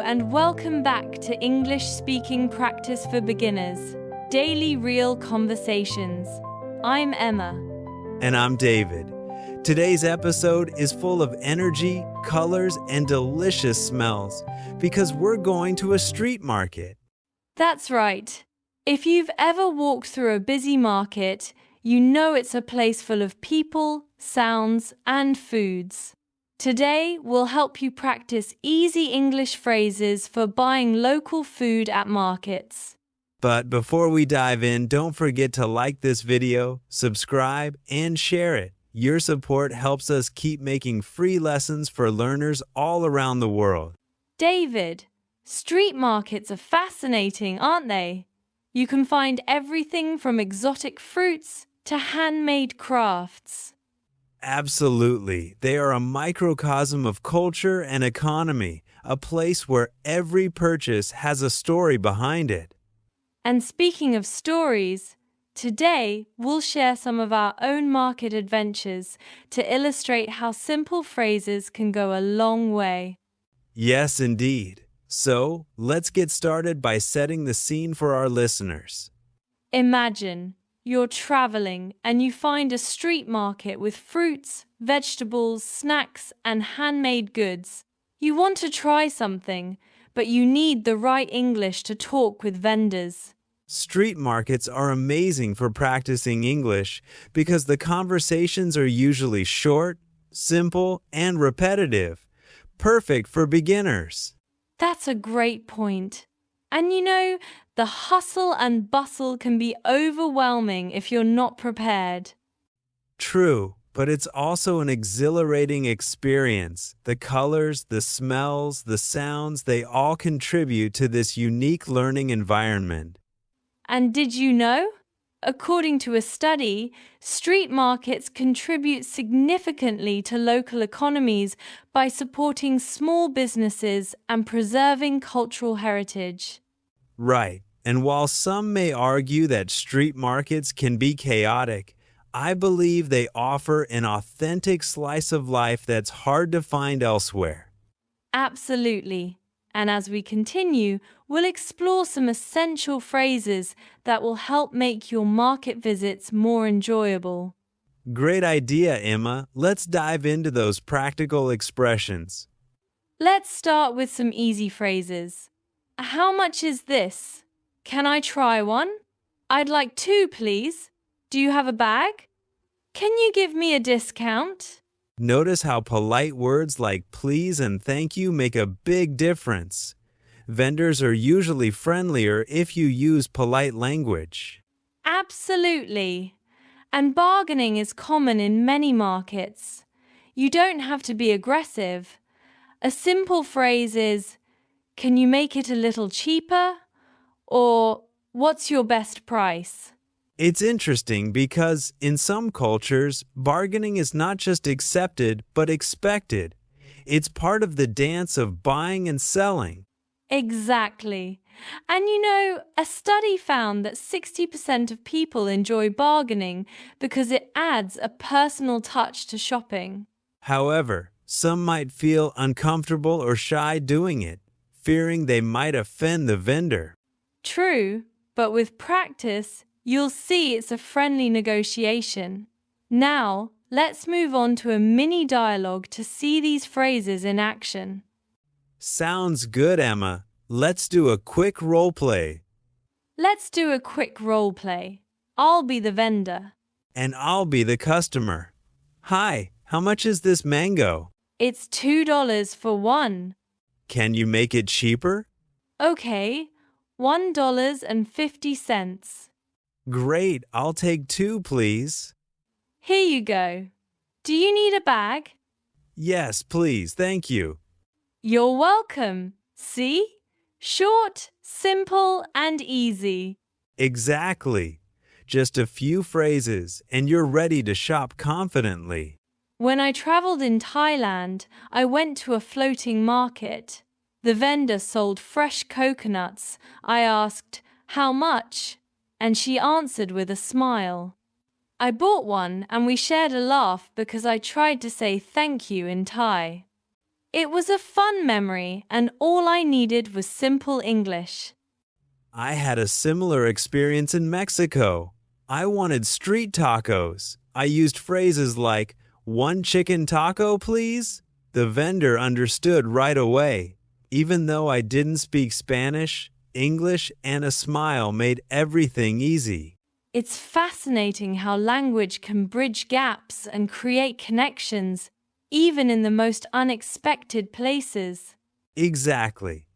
and welcome back to English Speaking Practice for Beginners, Daily Real Conversations. I'm Emma. And I'm David. Today's episode is full of energy, colors, and delicious smells because we're going to a street market. That's right. If you've ever walked through a busy market, you know it's a place full of people, sounds, and foods. Today, we'll help you practice easy English phrases for buying local food at markets. But before we dive in, don't forget to like this video, subscribe, and share it. Your support helps us keep making free lessons for learners all around the world. David, street markets are fascinating, aren't they? You can find everything from exotic fruits to handmade crafts. Absolutely. They are a microcosm of culture and economy, a place where every purchase has a story behind it. And speaking of stories, today we'll share some of our own market adventures to illustrate how simple phrases can go a long way. Yes, indeed. So, let's get started by setting the scene for our listeners. Imagine you're traveling and you find a street market with fruits, vegetables, snacks, and handmade goods. You want to try something, but you need the right English to talk with vendors. Street markets are amazing for practicing English because the conversations are usually short, simple, and repetitive, perfect for beginners. That's a great point. And the hustle and bustle can be overwhelming if you're not prepared. True, but it's also an exhilarating experience. The colors, the smells, the sounds, they all contribute to this unique learning environment. And did you know? According to a study, street markets contribute significantly to local economies by supporting small businesses and preserving cultural heritage. Right, and while some may argue that street markets can be chaotic, I believe they offer an authentic slice of life that's hard to find elsewhere. Absolutely. And as we continue, we'll explore some essential phrases that will help make your market visits more enjoyable. Great idea, Emma. Let's dive into those practical expressions. Let's start with some easy phrases. How much is this? Can I try one? I'd like two, please. Do you have a bag? Can you give me a discount? Notice how polite words like please and thank you make a big difference. Vendors are usually friendlier if you use polite language. Absolutely. And bargaining is common in many markets. You don't have to be aggressive. A simple phrase is, can you make it a little cheaper? Or, what's your best price? It's interesting because in some cultures, bargaining is not just accepted but expected. It's part of the dance of buying and selling. Exactly. And a study found that 60% of people enjoy bargaining because it adds a personal touch to shopping. However, some might feel uncomfortable or shy doing it, fearing they might offend the vendor. True, but with practice, you'll see it's a friendly negotiation. Now, let's move on to a mini dialogue to see these phrases in action. Sounds good, Emma. Let's do a quick role play. Let's do a quick role play. I'll be the vendor. And I'll be the customer. Hi, how much is this mango? It's $2 for one. Can you make it cheaper? Okay, $1.50. Great, I'll take two, please. Here you go. Do you need a bag? Yes, please, thank you. You're welcome. See? Short, simple, and easy. Exactly. Just a few phrases, and you're ready to shop confidently. When I traveled in Thailand, I went to a floating market. The vendor sold fresh coconuts. I asked, how much? And she answered with a smile. I bought one and we shared a laugh because I tried to say thank you in Thai. It was a fun memory, and all I needed was simple English. I had a similar experience in Mexico. I wanted street tacos. I used phrases like, "One chicken taco, please?" The vendor understood right away. Even though I didn't speak Spanish, English and a smile made everything easy. It's fascinating how language can bridge gaps and create connections, even in the most unexpected places. Exactly.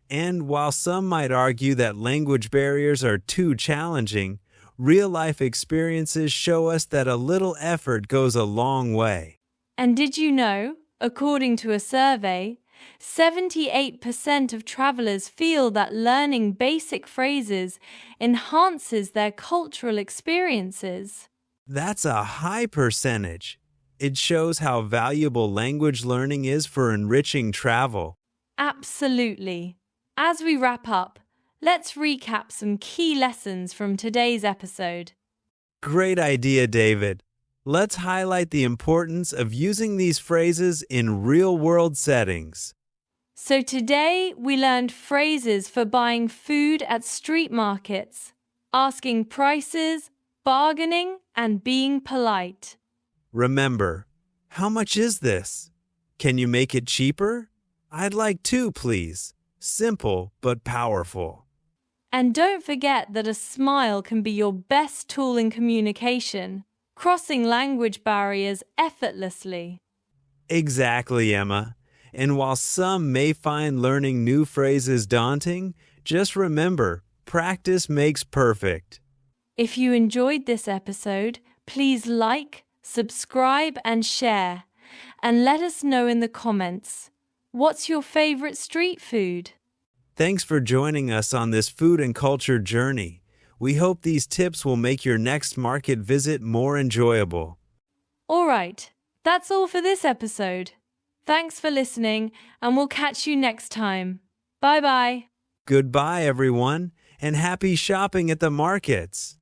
And while some might argue that language barriers are too challenging, real-life experiences show us that a little effort goes a long way. And did you know, according to a survey, 78% of travelers feel that learning basic phrases enhances their cultural experiences. That's a high percentage. It shows how valuable language learning is for enriching travel. Absolutely. As we wrap up, let's recap some key lessons from today's episode. Great idea, David. Let's highlight the importance of using these phrases in real-world settings. So today we learned phrases for buying food at street markets, asking prices, bargaining, and being polite. Remember, how much is this? Can you make it cheaper? I'd like two, please. Simple but powerful. And don't forget that a smile can be your best tool in communication, crossing language barriers effortlessly. Exactly, Emma. And while some may find learning new phrases daunting, just remember, practice makes perfect. If you enjoyed this episode, please like, subscribe, and share. And let us know in the comments, what's your favorite street food? Thanks for joining us on this food and culture journey. We hope these tips will make your next market visit more enjoyable. All right, that's all for this episode. Thanks for listening, and we'll catch you next time. Bye-bye. Goodbye, everyone, and happy shopping at the markets.